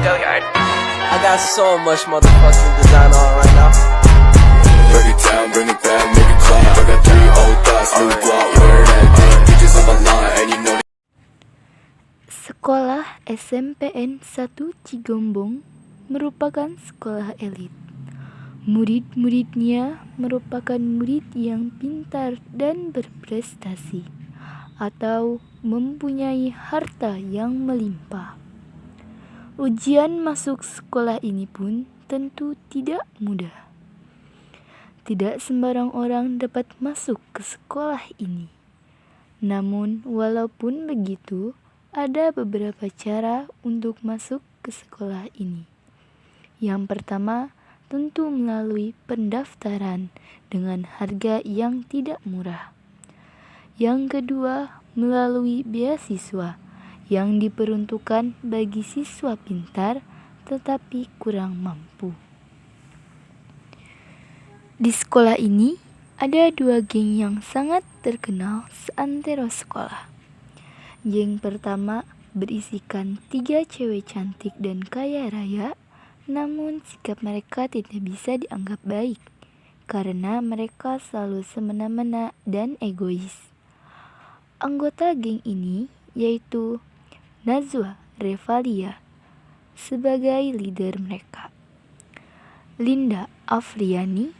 Go yard. I got so much motherfucking design on right now. Break it down, bring it back, make it clap. I got 3 old thoughts, new guap, where that thing. Bitches on my line, and you know. Sekolah SMPN 1 Cigombong merupakan sekolah elit. Murid-muridnya merupakan murid yang pintar dan berprestasi atau mempunyai harta yang melimpah. Ujian masuk sekolah ini pun tentu tidak mudah. Tidak sembarang orang dapat masuk ke sekolah ini. Namun, walaupun begitu, ada beberapa cara untuk masuk ke sekolah ini. Yang pertama, tentu melalui pendaftaran dengan harga yang tidak murah. Yang kedua, melalui beasiswa yang diperuntukkan bagi siswa pintar tetapi kurang mampu. Di sekolah ini ada 2 geng yang sangat terkenal seantero sekolah. Geng pertama berisikan 3 cewek cantik dan kaya raya, namun sikap mereka tidak bisa dianggap baik karena mereka selalu semena-mena dan egois. Anggota geng ini yaitu Najwa Revalia sebagai leader mereka, Linda Afriani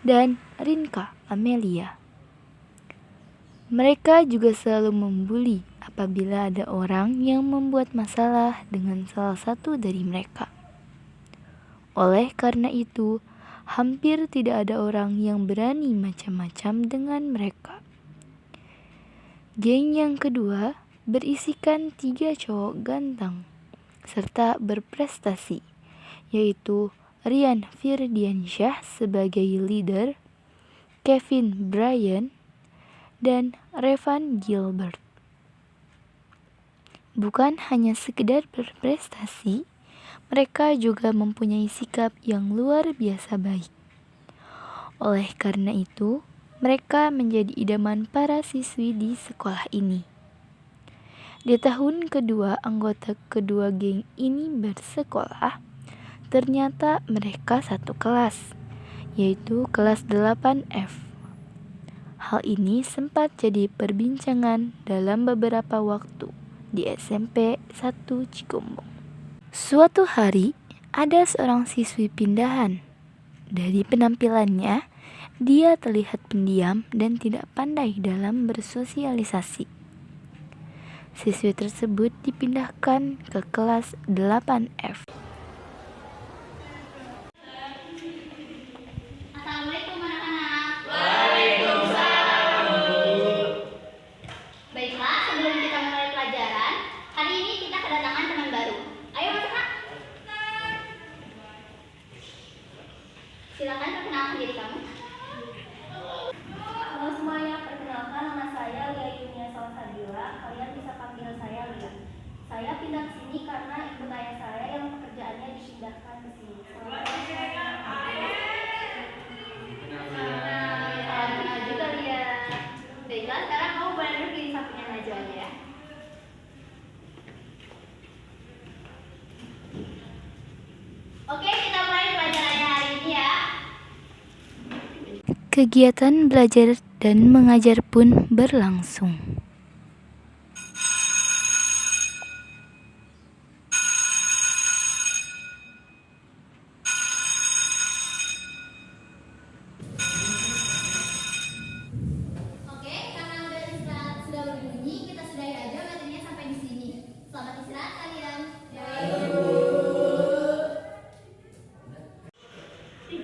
dan Rinka Amelia. Mereka juga selalu membuli apabila ada orang yang membuat masalah dengan salah satu dari mereka. Oleh karena itu, hampir tidak ada orang yang berani macam-macam dengan mereka. Geng yang kedua berisikan 3 cowok ganteng serta berprestasi, yaitu Rian Firdiansyah sebagai leader, Kevin Bryan, dan Revan Gilbert. Bukan hanya sekedar berprestasi, mereka juga mempunyai sikap yang luar biasa baik. Oleh karena itu, mereka menjadi idaman para siswi di sekolah ini. Di tahun kedua anggota kedua geng ini bersekolah, ternyata mereka satu kelas, yaitu kelas 8F. Hal ini sempat jadi perbincangan dalam beberapa waktu di SMP 1 Cigombong. Suatu hari, ada seorang siswi pindahan. Dari penampilannya, dia terlihat pendiam dan tidak pandai dalam bersosialisasi. Siswi tersebut dipindahkan ke kelas 8F. Assalamualaikum anak-anak. Waalaikumsalam. Baiklah, sebelum kita mulai pelajaran, hari ini kita kedatangan teman baru. Ayo masuk, Kak. Silakan perkenalkan diri kamu. Halo semuanya, perkenalkan nama saya Lia Yunia Salsabila. Kalian bisa panggil saya Lia. Saya pindah ke sini karena ibu ayah saya yang pekerjaannya dipindahkan ke sini. Salam kenal juga, Lia. Baiklah, sekarang kamu boleh duduk di sampingnya Najwa aja ya. Oke, kita mulai pelajarannya hari ini ya. Kegiatan belajar dan mengajar pun berlangsung. Oke, karena udah istirahat sudah berbunyi, kita sudahi aja materinya sampai di sini. Selamat istirahat kalian.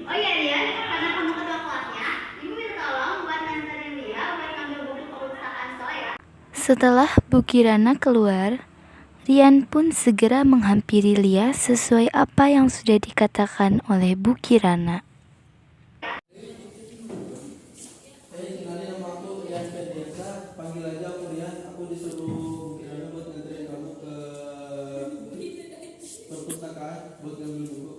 Oh iya Rian, karena kamu ketua kelasnya, ibu minta tolong buat nganterin dia buat ngambil buku perpustakaan sekolah ya. Setelah Bu Kirana keluar, Rian pun segera menghampiri Lia sesuai apa yang sudah dikatakan oleh Bu Kirana. Kenalin nama aku Rian Ferdiansa, panggil aja aku Rian. Aku disuruh Bu Kirana buat nganterin kamu ke perpustakaan buat ngambil buku.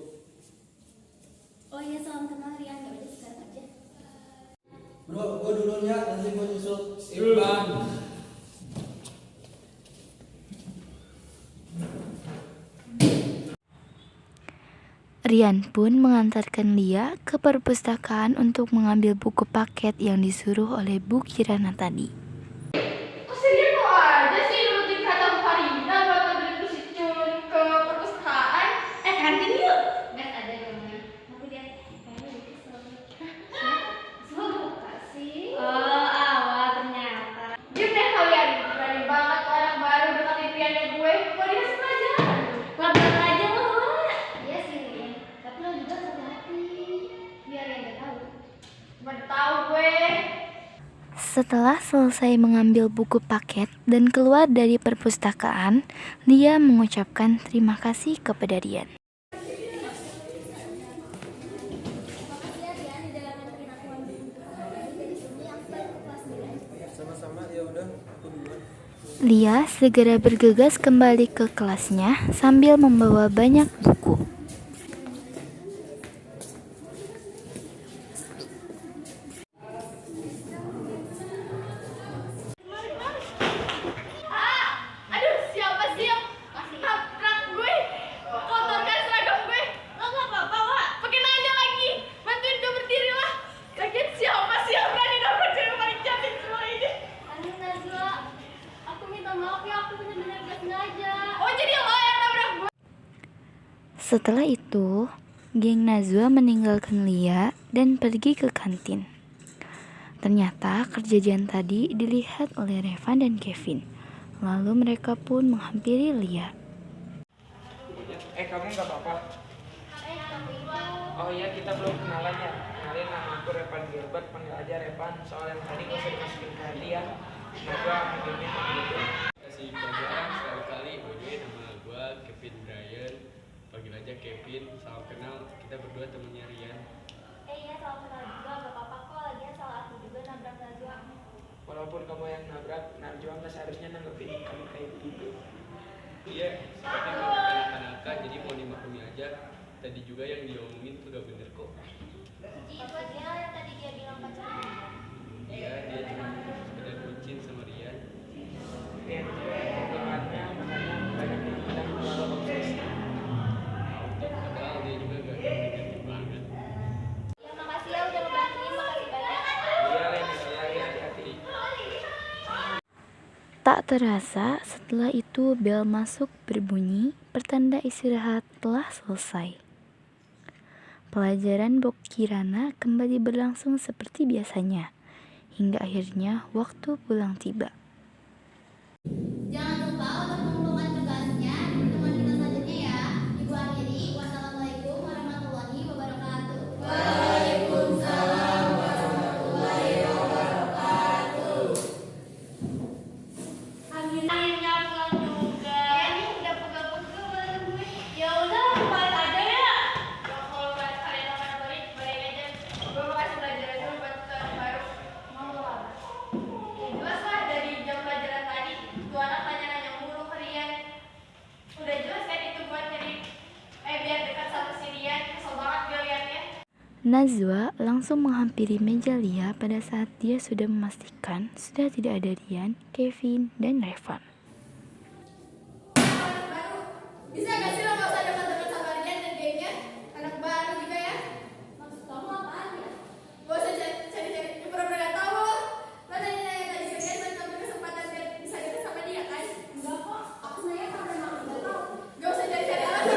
Oh iya, salam kenal Rian. Ya udah sekarang aja. Bro, gue duluan ya, nanti gue nyusul. Bang. Rian pun mengantarkan Lia ke perpustakaan untuk mengambil buku paket yang disuruh oleh Bu Kirana tadi. Serius lo aja sih nurutin kata Farida buat nganterin si Cun ke perpustakaan. Kantin yuk. Nggak ada dong. Nanti dia kayaknya kesel. Semoga kasih. Oh, awal ternyata. Diam deh kalian. Berani banget orang baru dengan impiannya gue. Mau dikasih pelajaran. Pelan-pelan aja lo. Iya sih, Lin. Tapi lo juga hati-hati. Biar yang nggak tahu. Mana tahu gue. Setelah selesai mengambil buku paket dan keluar dari perpustakaan, Lia mengucapkan terima kasih kepada Rian. Sama-sama, ya udah aku duluan. Lia segera bergegas kembali ke kelasnya sambil membawa banyak buku. Aduh, siapa sih yang nabrak gue? Kotorkan seragam gue. Lo nggak apa-apa, Wak? Pakai nanya lagi. Bantuin gue berdiri lah. Lagian siapa sih yang berani nabrak cewek paling cantik semua ini? Aduh, Najwa. Aku minta maaf ya, aku benar-benar gak sengaja. Oh, jadi lo yang nabrak gue? Setelah itu, geng Najwa meninggalkan Lia dan pergi ke kantin. Ternyata kerjaan tadi dilihat oleh Revan dan Kevin. Lalu mereka pun menghampiri Lia. Kamu nggak apa-apa? Oh iya, kita belum kenalan ya. Kenalin, nama aku Revan Gilbert, panggil aja Revan. Soal yang tadi gak usah dimasukin ke hati ya. Semoga panggilnya begitu. Kasih pelajaran sekali-kali. Oke, nama gue Kevin Brian, panggil aja Kevin. Salam kenal, kita berdua temennya Rian. Iya, salam kenal juga. Gak apa-apa kok. Lagian salah aku juga nabrak Najwa. Walaupun kamu yang nabrak, Najwa nggak seharusnya nanggepin kamu kayak gitu. Iya, seperti mau kanak-kanakan, jadi mau dimaklumi aja. Tadi juga yang diomongin tuh gak bener kok. Itu dia yang tadi dia bilang pacarnya. Iya, dia cuma sekedar bucin sama Rian. Yang juga kebutuhannya, makanya banyak yang bilang kalau obsesi. Padahal dia juga gak ngerti banget. Ya, makasih ya udah ngebantuin. Makasih banyak. Iya, Len, ya, hati-hati. Tak terasa setelah itu bel masuk berbunyi, pertanda istirahat telah selesai. Pelajaran Bu Kirana kembali berlangsung seperti biasanya, hingga akhirnya waktu pulang tiba. Jangan lupa untuk mengumpulkan tugasnya di pertemuan kita selanjutnya ya. Ibu akhiri, wassalamualaikum warahmatullahi wabarakatuh. Waalaikumsalam warahmatullahi wabarakatuh. Akhirnya pulang juga. Ini udah pegel-pegel badan gue. Ya udah, balik aja ya. Ya kalau kalian akan balik aja. Gue mau kasih pelajaran dulu buat tuan baru. Mau lo apa? Ya jelas lah dari jam pelajaran tadi. Tuh anak nanya-nanya mulu ke Rian. Udah jelas kan itu buat jadi biar dekat sama si Rian. Kesel banget gue liatnya. Najwa langsung menghampiri meja Lia pada saat dia sudah memastikan sudah tidak ada Rian, Kevin, dan Revan. Bisa gak sih lo gak usah dekat-dekat sama Rian dan gengnya? Anak baru juga ya. Maksud kamu apaan ya? Gak usah cari-cari, pura-pura gak tau lo. Lo nanya-nanya tadi ke Rian buat ngambil kesempatan biar bisa deket sama dia kan? Enggak kok, aku sebenarnya kan memang gak tau. Gak usah cari-cari alasan.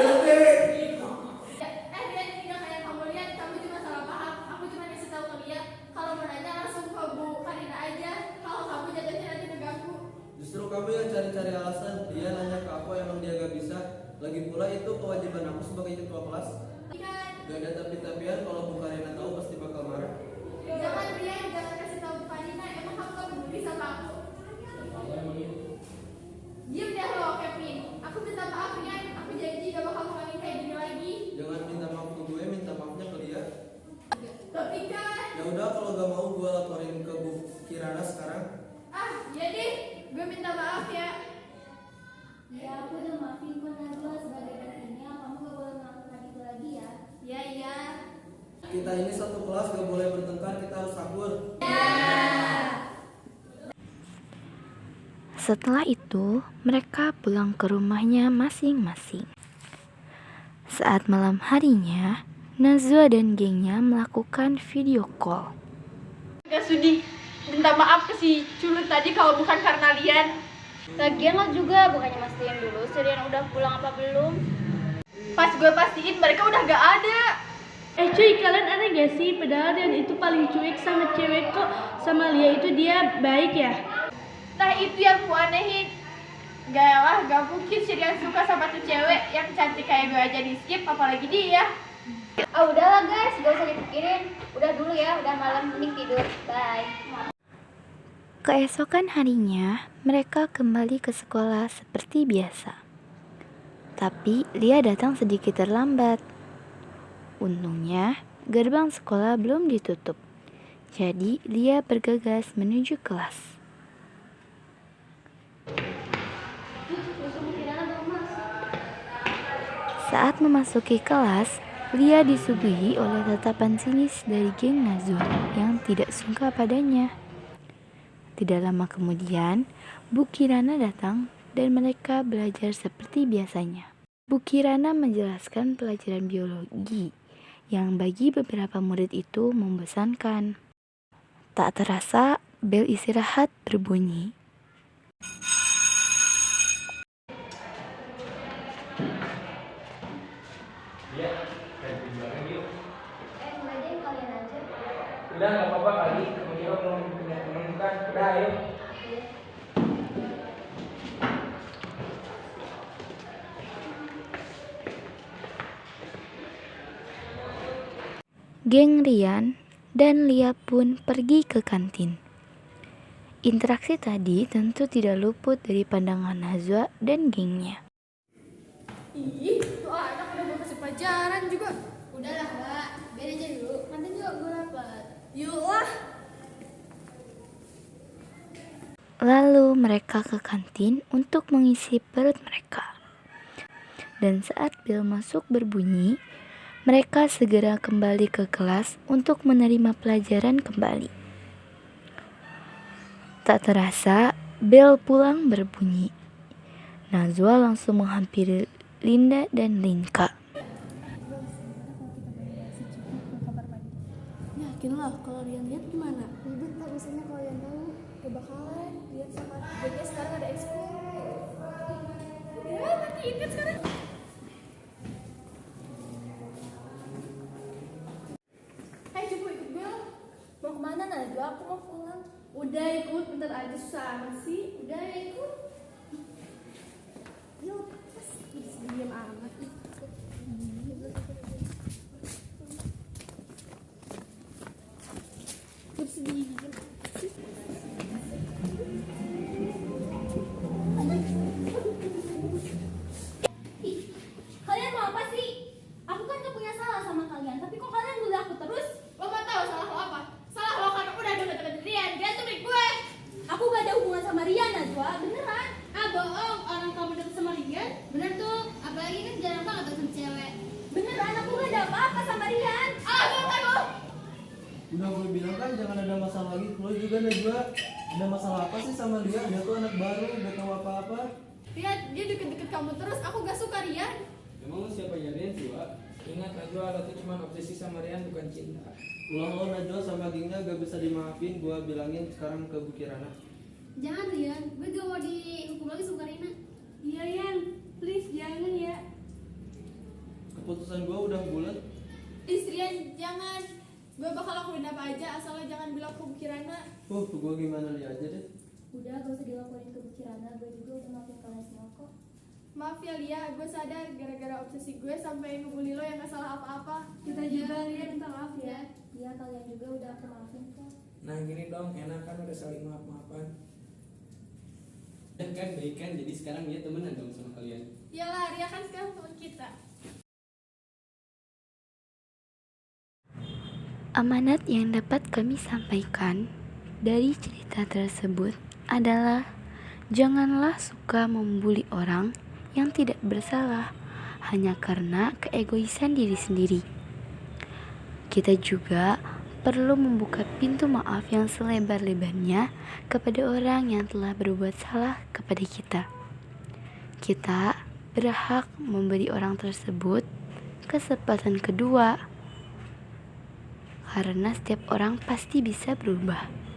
Rian, tidak kayak kamu lihat, kamu cuma salah paham. Aku cuma ngasih tahu ke dia, kalau mau nanya langsung ke Bu Karina aja. Kalau kamu jatuhnya nanti ngeganggu. Justru kamu yang cari-cari alasan. Dia nanya ke aku, emang dia gak bisa. Lagi pula itu kewajiban aku sebagai ketua kelas. Kan? Gak ada tapi-tapian, kalau Bu Karina tahu pasti bakal marah. Jangan Rian, jangan kasih tahu Bu Karina. Emang kamu gak peduli sama aku? Diam deh lo, Kevin. Aku minta maaf Rian. Aku janji gak bakal ngulangin kayak gini lagi. Jangan minta maaf ke gue, minta maafnya ke dia. Tapi kan, Ya udah, kalau gak mau gue laporin ke Bu Kirana sekarang. iya deh, gue minta maaf ya. Ya, aku udah maafin kok Najwa sebagai gantinya. Kamu gak boleh melakukan itu lagi ya. Iya. Kita ini satu kelas, gak boleh bertengkar, kita harus sabar. Setelah itu, mereka pulang ke rumahnya masing-masing. Saat malam harinya, Najwa dan gengnya melakukan video call. Gak sudi minta maaf ke si Culut tadi kalau bukan karena Lian. Lagian lo juga bukannya mastiin dulu si Lian udah pulang apa belum. Pas gue pastiin mereka udah gak ada. Cuy, kalian aneh gak sih? Padahal Rian itu paling cuek sama cewek kok. Sama Lia itu dia baik ya? Nah itu yang ku anehin. Gak lah, gak mungkin si Rian suka sama tuh cewek yang cantik kayak gue aja di skip, apalagi dia. Udahlah guys, gak usah dipikirin. Udah dulu ya, udah malam, mending tidur. Bye. Keesokan harinya, mereka kembali ke sekolah seperti biasa. Tapi Lia datang sedikit terlambat. Untungnya, gerbang sekolah belum ditutup. Jadi, Lia bergegas menuju kelas. Saat memasuki kelas, Lia disuguhi oleh tatapan sinis dari geng Najwa yang tidak suka padanya. Tidak lama kemudian, Bu Kirana datang dan mereka belajar seperti biasanya. Bu Kirana menjelaskan pelajaran biologi yang bagi beberapa murid itu membosankan. Tak terasa, bel istirahat berbunyi. Udah nggak apa-apa kali, kamu juga belum punya teman kan? Udah ayo. Geng Rian dan Lia pun pergi ke kantin. Interaksi tadi tentu tidak luput dari pandangan Najwa dan gengnya. Ih, tuh anak udah mau kasih pelajaran juga. Udahlah, Mbak. Biar aja dulu. Nanti juga gue lapar. Yuk lah. Lalu mereka ke kantin untuk mengisi perut mereka. Dan saat bel masuk berbunyi, mereka segera kembali ke kelas untuk menerima pelajaran kembali. Tak terasa, bel pulang berbunyi. Najwa langsung menghampiri Linda dan Linka. Yakinlah kalau Rian lihat gimana? Bentar, misalnya kalau yang tahu, gak bakalan lihat sama gengnya sekarang ada ekskul. Ya, matiin kan sekarang. Hai, coba ikut gue. Mau kemana Najwa? Aku mau pulang. Udah ikut, bentar aja susah amat sih. Udah ya ikut. Yuk, Diam amat. kalian mau apa sih? Aku kan gak punya salah sama kalian, tapi kok kalian bully aku terus? Lo mau tahu salah lo apa? Salah lo karena udah deket-deket Rian, dia tuh milik gue. Aku gak ada hubungan sama Rian, Najwa, beneran. Ah bohong, orang kamu deket sama Rian. Bener tuh, apalagi kan jarang banget tuh sama cewek. Beneran, aku gak ada apa-apa sama Rian. Ah bohong kan lo? Udah gue bilang kan jangan ada masalah lagi. Lo juga Najwa, ada masalah apa sih sama Lia? Dia tuh anak baru, gak tahu apa-apa. Rian, dia deket-deket kamu terus, aku gak suka Rian. Emang lu siapa yang Rian sih, Wak? Ingat Najwa, lo tuh cuma obsesi sama Rian, bukan cinta. Ulang lo Najwa sama gengnya gak bisa dimaafin. Gue bilangin sekarang ke Bu Kirana. Jangan Rian, gue juga mau dihukum lagi sama Karina. Iya Rian, please jangan ya. Keputusan gue udah bulat. Rian, jangan. Gue bakal lakuin apa aja, asalnya jangan bilang ke Bu Kirana. Gue gimana Lia aja deh. Udah, gak usah dilaporin ke Bu Kirana, gue juga udah maafin kalian semua kok. Maaf ya Lia, gue sadar gara-gara obsesi gue sampai ngebully lo yang gak salah apa-apa. Kita juga Rian minta maaf ya. Iya, kalian juga udah aku maafin kok. Nah gini dong, enak kan udah saling maaf-maafan. Dan kan baik kan, jadi sekarang dia temenan dong sama kalian. Iyalah, Ria kan sekarang teman kita. Amanat yang dapat kami sampaikan dari cerita tersebut adalah janganlah suka membuli orang yang tidak bersalah hanya karena keegoisan diri sendiri. Kita juga perlu membuka pintu maaf yang selebar-lebarnya kepada orang yang telah berbuat salah kepada kita. Kita berhak memberi orang tersebut kesempatan kedua. Karena setiap orang pasti bisa berubah.